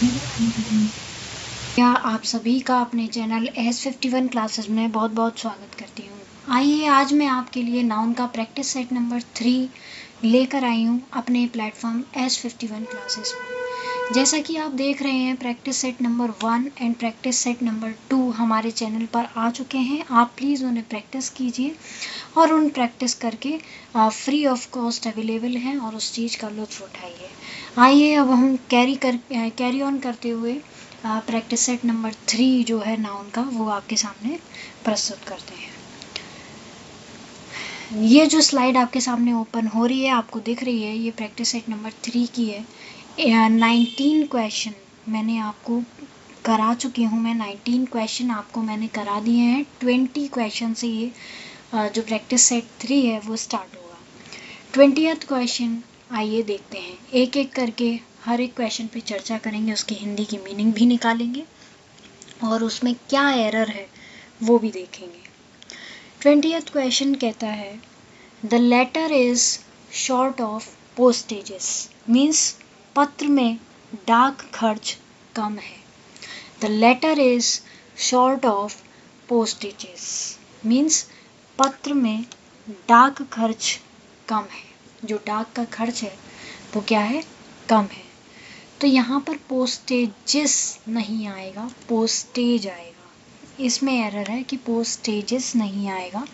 क्या आप सभी का अपने चैनल S51 क्लासेस में बहुत बहुत स्वागत करती हूँ। आइए आज मैं आपके लिए नाउन का प्रैक्टिस सेट नंबर 3 लेकर आई हूँ अपने प्लेटफॉर्म S51 क्लासेस में। जैसा कि आप देख रहे हैं practice set number 1 and practice set number 2 हमारे चैनल पर आ चुके हैं। आप प्लीज़ उन्हें प्रैक्टिस कीजिए और उन प्रैक्टिस करके फ्री ऑफ कॉस्ट अवेलेबल हैं और उस चीज़ का लुत्फ़ उठाइए। आइए अब हम कैरी ऑन करते हुए प्रैक्टिस सेट नंबर 3 जो है नाउन का वो आपके सामने प्रस्तुत करते हैं। ये जो स्लाइड आपके सामने ओपन हो रही है, आपको दिख रही है, ये प्रैक्टिस सेट नंबर 3 की है। 19 क्वेश्चन मैंने आपको करा चुकी हूँ। मैं 19 क्वेश्चन आपको मैंने करा दिए हैं। 20 क्वेश्चन से ये जो प्रैक्टिस सेट 3 है वो स्टार्ट होगा। 20th क्वेश्चन आइए देखते हैं, एक एक करके हर एक क्वेश्चन पे चर्चा करेंगे, उसकी हिंदी की मीनिंग भी निकालेंगे और उसमें क्या एरर है वो भी देखेंगे। 20th क्वेश्चन कहता है the letter is short of postages, means पत्र में डाक खर्च कम है। The letter is short of postages means पत्र में डाक खर्च कम है। जो डाक का खर्च है वो क्या है, कम है। तो यहाँ पर पोस्टेजेस नहीं आएगा, पोस्टेज आएगा। इसमें एरर है कि पोस्टेजेस नहीं आएगा,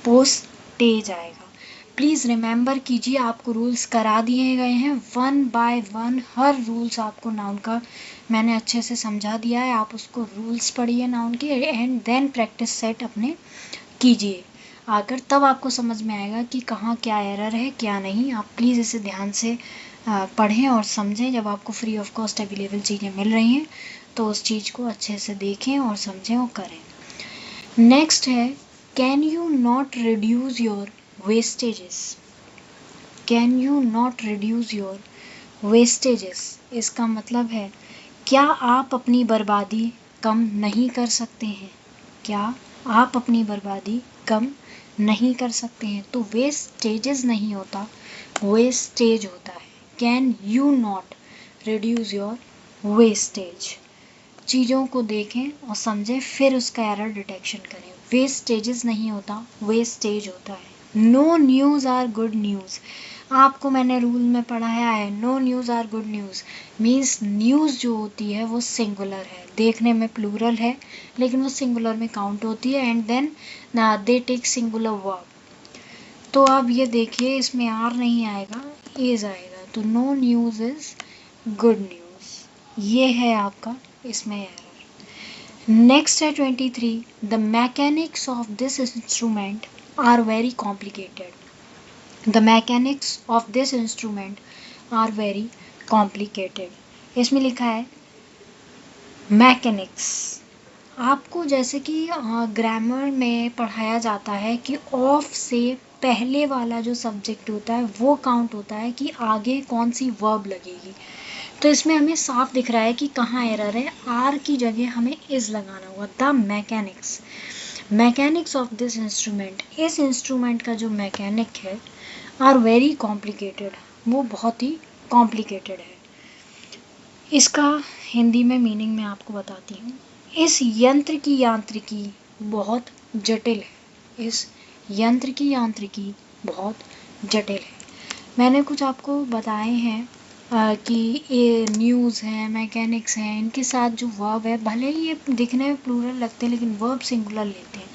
पोस्टेज आएगा। प्लीज़ रिमेंबर कीजिए, आपको रूल्स करा दिए गए हैं 1 बाय 1। हर रूल्स आपको नाउन का मैंने अच्छे से समझा दिया है। आप उसको रूल्स पढ़िए नाउन के एंड देन प्रैक्टिस सेट अपने कीजिए आकर, तब आपको समझ में आएगा कि कहाँ क्या एरर है क्या नहीं। आप प्लीज़ इसे ध्यान से पढ़ें और समझें। जब आपको फ्री ऑफ कॉस्ट अवेलेबल चीज़ें मिल रही हैं तो उस चीज़ को अच्छे से देखें और समझें और करें। नेक्स्ट है can you not reduce your vestiges. Can you not reduce your vestiges, इसका मतलब है क्या आप अपनी बर्बादी कम नहीं कर सकते हैं। क्या आप अपनी बर्बादी कम नहीं कर सकते हैं। तो वेस्टेजेस नहीं होता, वेस्टेज होता है। Can you not reduce your wastage. चीज़ों को देखें और समझें फिर उसका एरर डिटेक्शन करें। वेस्टेजेस नहीं होता, वेस्टेज होता है। No news are good news, आपको मैंने रूल में पढ़ाया है no news are good news means news जो होती है वो सिंगुलर है, देखने में प्लूरल है लेकिन वो सिंगुलर में काउंट होती है and then they take singular verb. तो अब ये देखिए इसमें आर नहीं आएगा, इज आएगा। तो no news is good news, ये है आपका इसमें एरर। नेक्स्ट है 23 the mechanics of this instrument are very complicated. The mechanics of this instrument are very complicated. इसमें लिखा है मैकेनिक्स। आपको जैसे कि ग्रामर में पढ़ाया जाता है कि ऑफ से पहले वाला जो सब्जेक्ट होता है वो काउंट होता है कि आगे कौन सी वर्ब लगेगी। तो इसमें हमें साफ दिख रहा है कि कहाँ एरर है, आर की जगह हमें इज लगाना होगा। The mechanics, mechanics of this instrument, इस इंस्ट्रूमेंट का जो मैकेनिक है आर वेरी कॉम्प्लिकेटेड, वो बहुत ही कॉम्प्लिकेटेड है। इसका हिंदी में मीनिंग मैं आपको बताती हूँ। इस यंत्र की यांत्रिकी बहुत जटिल है। इस यंत्र की यांत्रिकी बहुत जटिल है। मैंने कुछ आपको बताए हैं कि ये न्यूज़ है, मैकेनिक्स हैं, इनके साथ जो वर्ब है भले ही ये दिखने में प्लूरल लगते हैं लेकिन वर्ब सिंगुलर लेते हैं।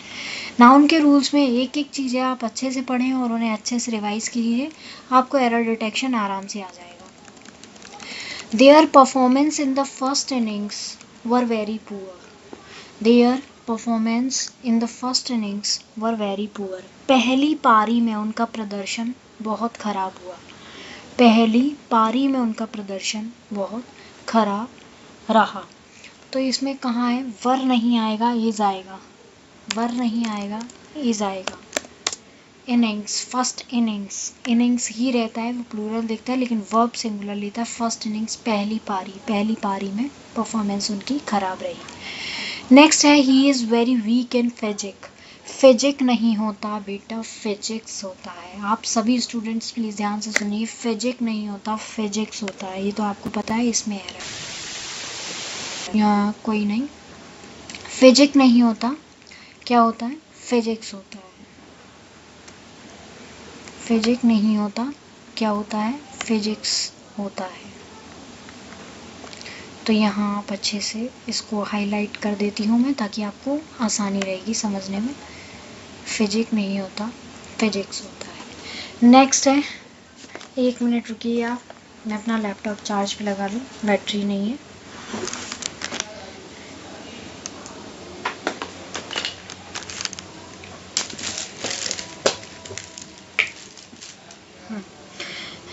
नाउन के रूल्स में एक एक चीज़ें आप अच्छे से पढ़ें और उन्हें अच्छे से रिवाइज कीजिए, आपको एरर डिटेक्शन आराम से आ जाएगा। Their performance in the first innings were very poor. Their performance in the first innings were very poor, पहली पारी में उनका प्रदर्शन बहुत खराब हुआ। पहली पारी में उनका प्रदर्शन बहुत खराब रहा। तो इसमें कहाँ है, वर नहीं आएगा, इज आएगा। वर नहीं आएगा, इज आएगा। इनिंग्स, फर्स्ट इनिंग्स, इनिंग्स ही रहता है, वो प्लूरल दिखता है लेकिन वर्ब सिंगुलर लेता है। फर्स्ट इनिंग्स पहली पारी, पहली पारी में परफॉर्मेंस उनकी खराब रही। नेक्स्ट है he is very weak in physic. Physic नहीं होता बेटा, फिजिक्स होता है। आप सभी स्टूडेंट्स प्लीज़ ध्यान से सुनिए, फिजिक नहीं होता, फिजिक्स होता है। ये तो आपको पता है, इसमें एरर। या कोई नहीं, फिजिक नहीं होता, क्या होता है, फिजिक्स होता है। फिजिक नहीं होता, क्या होता है, फिजिक्स होता है। तो यहाँ आप अच्छे से इसको हाईलाइट कर देती हूँ मैं, ताकि आपको आसानी रहेगी समझने में। फिजिक नहीं होता, फिजिक्स होता है। नेक्स्ट है, 1 मिनट रुकिए आप, मैं अपना लैपटॉप चार्ज पे लगा लूँ, बैटरी नहीं है।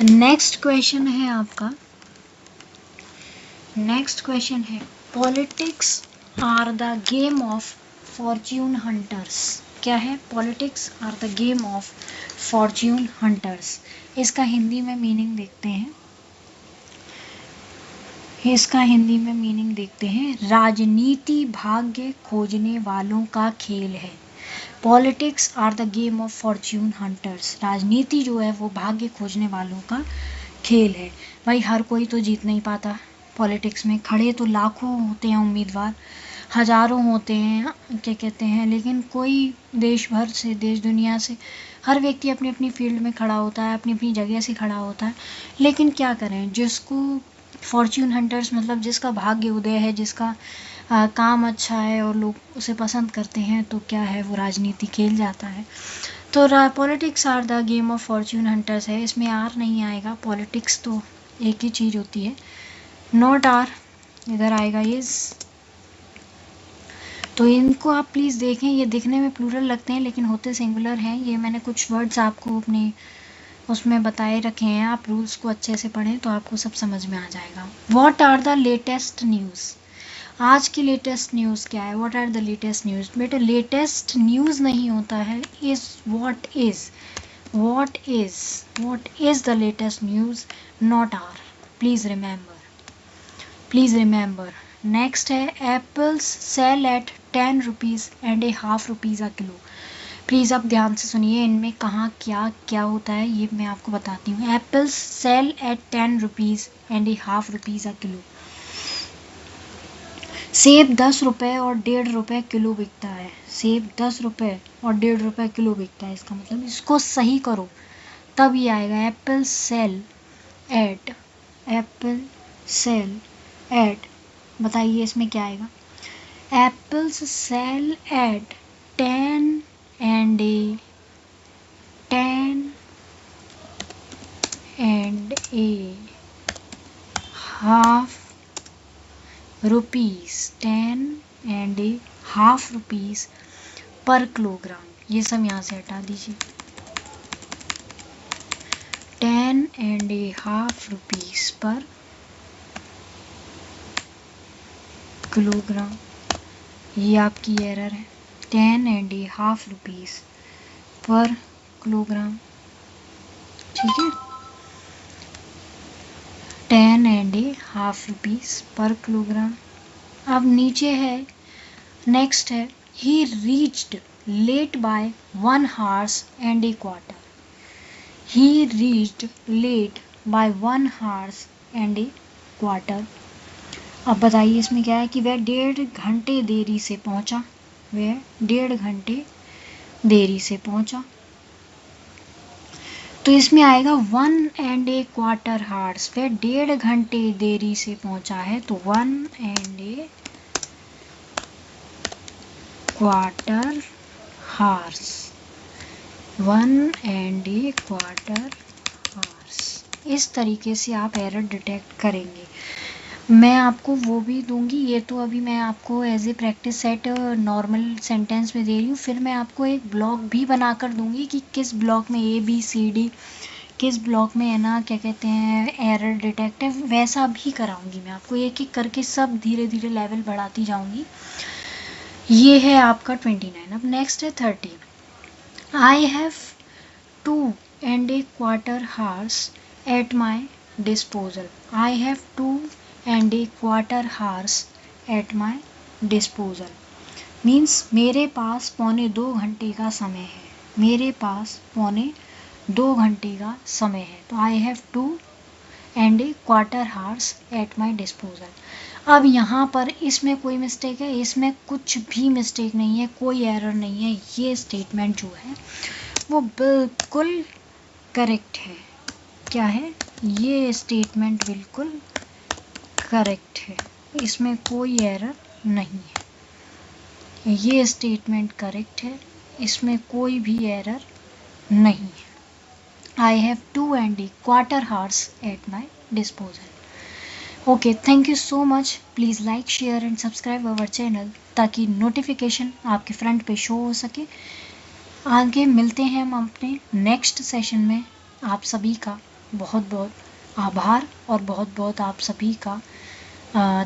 नेक्स्ट क्वेश्चन है आपका, नेक्स्ट क्वेश्चन है, politics are the game of fortune hunters. क्या है, politics are the game of fortune hunters. इसका हिंदी में मीनिंग देखते हैं, इसका हिंदी में मीनिंग देखते हैं, राजनीति भाग्य खोजने वालों का खेल है। Politics are the game of fortune hunters, राजनीति जो है वो भाग्य खोजने वालों का खेल है। भाई हर कोई तो जीत नहीं पाता, पॉलिटिक्स में खड़े तो लाखों होते हैं उम्मीदवार, हजारों होते हैं, क्या कहते हैं, लेकिन कोई देश भर से, देश दुनिया से हर व्यक्ति अपनी अपनी फील्ड में खड़ा होता है, अपनी अपनी जगह से खड़ा होता है। लेकिन क्या करें, जिसको फॉर्च्यून हंटर्स मतलब जिसका भाग्य उदय है, जिसका काम अच्छा है और लोग उसे पसंद करते हैं, तो क्या है, वो राजनीति खेल जाता है। तो politics are the game of fortune hunters है, इसमें आर नहीं आएगा, पॉलिटिक्स तो एक ही चीज़ होती है, नॉट आर, इधर आएगा इज। तो इनको आप प्लीज़ देखें, ये दिखने में प्लूरल लगते हैं लेकिन होते सिंगुलर हैं। ये मैंने कुछ वर्ड्स आपको अपने उसमें बताए रखे हैं, आप रूल्स को अच्छे से पढ़ें तो आपको सब समझ में आ जाएगा। What are the latest news, आज की लेटेस्ट न्यूज़ क्या है, what are the latest news. बेटा लेटेस्ट न्यूज़ नहीं होता है, is what is, what is the latest news, not are, please remember, please remember. Next है, apples sell at 10 rupees and a half rupees a kilo. Please आप ध्यान से सुनिए, इनमें कहाँ क्या क्या होता है ये मैं आपको बताती हूँ। Apples sell at 10 rupees and a half rupees a kilo. सेब 10 रुपये और 1.5 रुपये किलो बिकता है, सेब 10 रुपये और 1.5 रुपये किलो बिकता है। इसका मतलब इसको सही करो तब ये आएगा, apple sell at, apple sell at, बताइए इसमें क्या आएगा। Apples sell at 10 and a 10 and a half rupees, 10 and a half rupees per kilogram. ये सब यहाँ से हटा दीजिए, 10 and a half rupees per kilogram, ये आपकी एरर है, 10 and a half rupees per kilogram, ठीक है, 10 and a half rupees per kilogram. अब नीचे है, नेक्स्ट है, ही reached late by 1 hours and a quarter, he reached late by 1 hours and a quarter। अब बताइए इसमें क्या है कि वह 1.5 घंटे देरी से पहुंचा, वह 1.5 घंटे देरी से पहुंचा। तो इसमें आएगा 1 and a quarter hours, वह 1.5 घंटे देरी से पहुंचा है, तो 1 and a quarter hours, 1 and a quarter hours। इस तरीके से आप एरर डिटेक्ट करेंगे। मैं आपको वो भी दूंगी, ये तो अभी मैं आपको as a practice set normal sentence में दे रही हूँ, फिर मैं आपको एक ब्लॉक भी बनाकर दूंगी कि किस ब्लॉक में ABCD, किस ब्लॉक में है ना क्या कहते हैं एरर डिटेक्ट है, वैसा भी कराऊंगी मैं आपको, एक एक करके सब धीरे धीरे लेवल बढ़ाती जाऊंगी। ये है आपका 29। अब नेक्स्ट है 30। I have 2 and a quarter hours at my disposal, I have 2 and a quarter hours at my disposal means मेरे पास 1.25 घंटे का समय है, मेरे पास 1.25 घंटे का समय है, तो I have 2 and a quarter hours at my disposal। अब यहाँ पर इसमें कोई मिस्टेक है? इसमें कुछ भी मिस्टेक नहीं है, कोई एरर नहीं है। ये स्टेटमेंट जो है वो बिल्कुल करेक्ट है। क्या है? ये स्टेटमेंट बिल्कुल करेक्ट है, इसमें कोई एरर नहीं है। ये स्टेटमेंट करेक्ट है, इसमें कोई भी एरर नहीं है। I have 2 and a quarter hours at my disposal. Okay, thank you so much. Please like, share and subscribe our channel ताकि नोटिफिकेशन आपके फ्रंट पे शो हो सके। आगे मिलते हैं हम अपने नेक्स्ट सेशन में। आप सभी का बहुत बहुत आभार और बहुत बहुत आप सभी का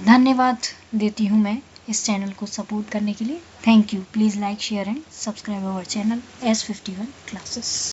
धन्यवाद देती हूँ मैं इस चैनल को सपोर्ट करने के लिए। Thank you. Please like share and subscribe our channel S51 classes.